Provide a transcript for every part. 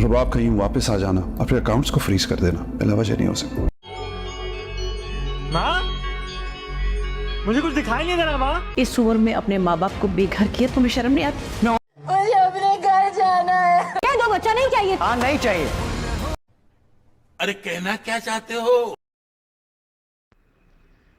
रबाब कहीं वापस आ जाना, अपने अकाउंट्स को फ्रीज कर देना, बिला वजह नहीं हो सकता। माँ, मुझे कुछ दिखाई नहीं दे रहा माँ। इस उम्र में अपने माँ बाप को बेघर किया, तुम्हें शर्म नहीं आती? मुझे अपने घर जाना है। क्या दो बच्चा नहीं चाहिए? हाँ नहीं चाहिए। अरे कहना क्या चाहते हो?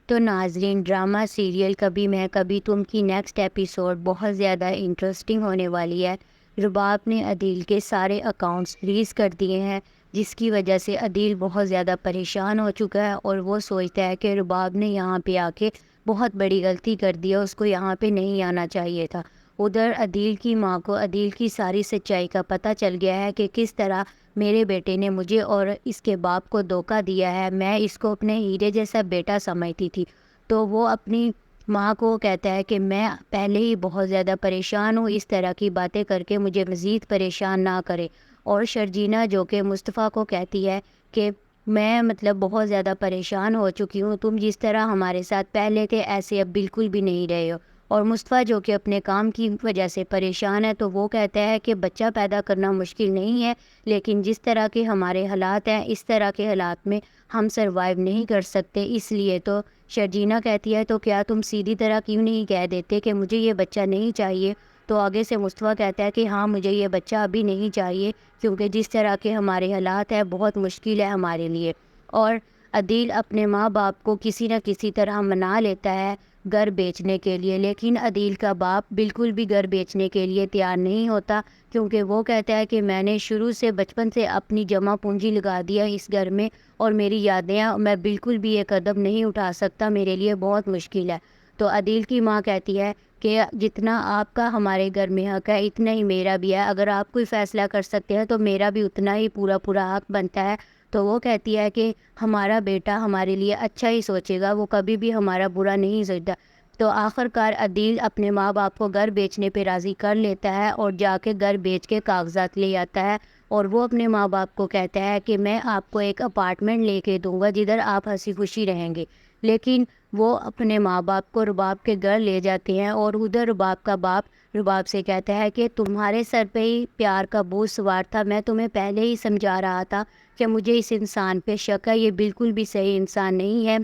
तो नाजरीन, ड्रामा सीरियल कभी मैं कभी तुम की नेक्स्ट एपिसोड बहुत ज़्यादा इंटरेस्टिंग होने वाली है। रुबाब ने अदील के सारे अकाउंट्स फ्रीज़ कर दिए हैं, जिसकी वजह से अदील बहुत ज़्यादा परेशान हो चुका है और वो सोचता है कि रुबाब ने यहाँ पे आके बहुत बड़ी गलती कर दी है, उसको यहाँ पे नहीं आना चाहिए था। उधर अदील की माँ को अदील की सारी सच्चाई का पता चल गया है कि किस तरह मेरे बेटे ने मुझे और इसके बाप को धोखा दिया है। मैं इसको अपने हीरे जैसा बेटा समझती थी। तो वो अपनी माँ को कहता है कि मैं पहले ही बहुत ज़्यादा परेशान हूँ, इस तरह की बातें करके मुझे मज़ीद परेशान ना करे। और शर्जीना जो कि मुस्तफ़ा को कहती है कि मैं मतलब बहुत ज़्यादा परेशान हो चुकी हूँ, तुम जिस तरह हमारे साथ पहले थे ऐसे अब बिल्कुल भी नहीं रहे हो। और मुस्तफ़ा जो कि अपने काम की वजह से परेशान है, तो वो कहता है कि बच्चा पैदा करना मुश्किल नहीं है, लेकिन जिस तरह के हमारे हालात हैं इस तरह के हालात में हम सरवाइव नहीं कर सकते। इसलिए तो शर्जीना कहती है तो क्या तुम सीधी तरह क्यों नहीं कह देते कि मुझे ये बच्चा नहीं चाहिए। तो आगे से मुस्तफ़ा कहता है कि हाँ मुझे ये बच्चा अभी नहीं चाहिए, क्योंकि जिस तरह के हमारे हालात हैं बहुत मुश्किल है हमारे लिए। और अदील अपने माँ बाप को किसी न किसी तरह मना लेता है घर बेचने के लिए, लेकिन अदील का बाप बिल्कुल भी घर बेचने के लिए तैयार नहीं होता, क्योंकि वो कहता है कि मैंने शुरू से बचपन से अपनी जमा पूंजी लगा दिया इस घर में और मेरी यादें हैं, मैं बिल्कुल भी ये कदम नहीं उठा सकता, मेरे लिए बहुत मुश्किल है। तो अदील की माँ कहती है कि जितना आपका हमारे घर में हक है इतना ही मेरा भी है, अगर आप कोई फ़ैसला कर सकते हैं तो मेरा भी उतना ही पूरा पूरा हक बनता है। तो वो कहती है कि हमारा बेटा हमारे लिए अच्छा ही सोचेगा, वो कभी भी हमारा बुरा नहीं सोचता। तो आखिरकार अदील अपने माँ बाप को घर बेचने पे राज़ी कर लेता है और जाके घर बेच के कागजात ले आता है। और वो अपने माँ बाप को कहता है कि मैं आपको एक अपार्टमेंट लेके दूंगा जिधर आप हंसी खुशी रहेंगे। लेकिन वो अपने माँ बाप को रुबाब के घर ले जाते हैं और उधर रुबाब का बाप रुबाब से कहता है कि तुम्हारे सर पे ही प्यार का बोझ सवार था, मैं तुम्हें पहले ही समझा रहा था कि मुझे इस इंसान पे शक है, ये बिल्कुल भी सही इंसान नहीं है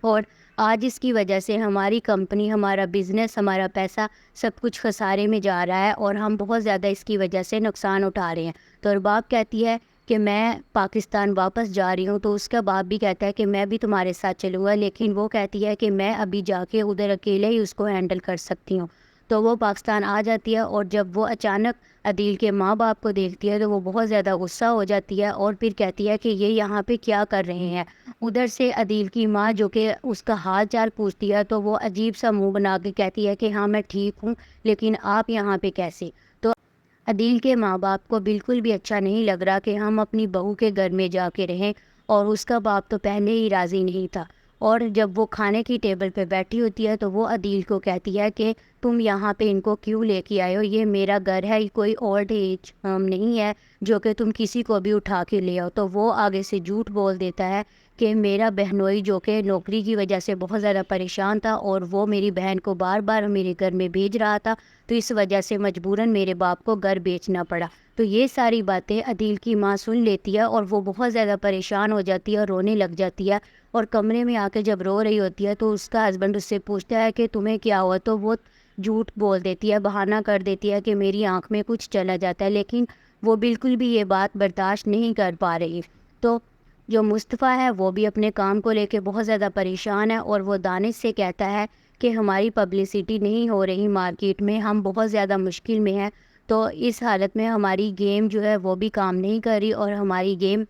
और आज इसकी वजह से हमारी कंपनी, हमारा बिज़नेस, हमारा पैसा सब कुछ खसारे में जा रहा है और हम बहुत ज़्यादा इसकी वजह से नुकसान उठा रहे हैं। तो रुबाब कहती है कि मैं पाकिस्तान वापस जा रही हूँ, तो उसका बाप भी कहता है कि मैं भी तुम्हारे साथ चलूँगा, लेकिन वो कहती है कि मैं अभी जाके उधर अकेले ही उसको हैंडल कर सकती हूँ। तो वो पाकिस्तान आ जाती है और जब वो अचानक अदील के माँ बाप को देखती है तो वो बहुत ज़्यादा गुस्सा हो जाती है और फिर कहती है कि ये यहाँ पे क्या कर रहे हैं। उधर से अदील की माँ जो कि उसका हाल चाल पूछती है तो वो अजीब सा मुंह बना के कहती है कि हाँ मैं ठीक हूँ, लेकिन आप यहाँ पे कैसे। तो अदील के माँ बाप को बिल्कुल भी अच्छा नहीं लग रहा कि हम अपनी बहू के घर में जाके रहें, और उसका बाप तो पहले ही राज़ी नहीं था। और जब वो खाने की टेबल पे बैठी होती है तो वो अदील को कहती है कि तुम यहाँ पे इनको क्यों लेके आए हो, ये मेरा घर है, ये कोई ओल्ड एज होम नहीं है जो कि तुम किसी को भी उठा के ले आओ। तो वो आगे से झूठ बोल देता है कि मेरा बहनोई जो कि नौकरी की वजह से बहुत ज़्यादा परेशान था और वो मेरी बहन को बार बार मेरे घर में भेज रहा था, तो इस वजह से मजबूरन मेरे बाप को घर बेचना पड़ा। तो ये सारी बातें अदील की माँ सुन लेती है और वो बहुत ज़्यादा परेशान हो जाती है और रोने लग जाती है। और कमरे में आके जब रो रही होती है तो उसका हस्बैंड उससे पूछता है कि तुम्हें क्या हुआ, तो वो झूठ बोल देती है, बहाना कर देती है कि मेरी आंख में कुछ चला जाता है, लेकिन वो बिल्कुल भी ये बात बर्दाश्त नहीं कर पा रही। तो जो मुस्तफ़ा है वो भी अपने काम को लेके बहुत ज़्यादा परेशान है और वो दानिश से कहता है कि हमारी पब्लिसिटी नहीं हो रही मार्केट में, हम बहुत ज़्यादा मुश्किल में हैं, तो इस हालत में हमारी गेम जो है वो भी काम नहीं कर रही और हमारी गेम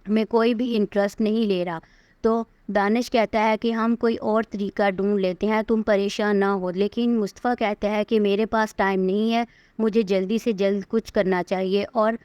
में कोई भी इंटरेस्ट नहीं ले रहा। तो दानिश कहता है कि हम कोई और तरीका ढूंढ लेते हैं, तुम परेशान ना हो। लेकिन मुस्तफ़ा कहता है कि मेरे पास टाइम नहीं है, मुझे जल्दी से जल्द कुछ करना चाहिए। और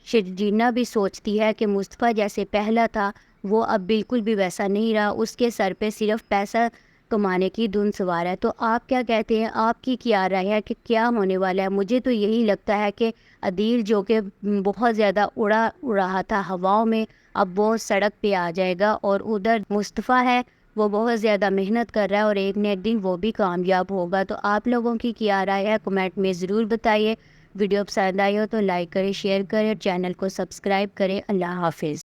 शर्जीना भी सोचती है कि मुस्तफ़ा जैसे पहला था वो अब बिल्कुल भी वैसा नहीं रहा, उसके सर पे सिर्फ पैसा कमाने की धुन सवार है। तो आप क्या कहते हैं, आपकी क्या राय है कि क्या होने वाला है? मुझे तो यही लगता है कि अदील जो कि बहुत ज़्यादा उड़ा रहा था हवाओं में, अब वो सड़क पे आ जाएगा और उधर मुस्तफ़ा है वो बहुत ज़्यादा मेहनत कर रहा है और एक न एक दिन वो भी कामयाब होगा। तो आप लोगों की क्या राय है कमेंट में ज़रूर बताइए। ویڈیو پسند آئی ہو تو لائک کریں، شیئر کریں اور چینل کو سبسکرائب کریں۔ اللہ حافظ۔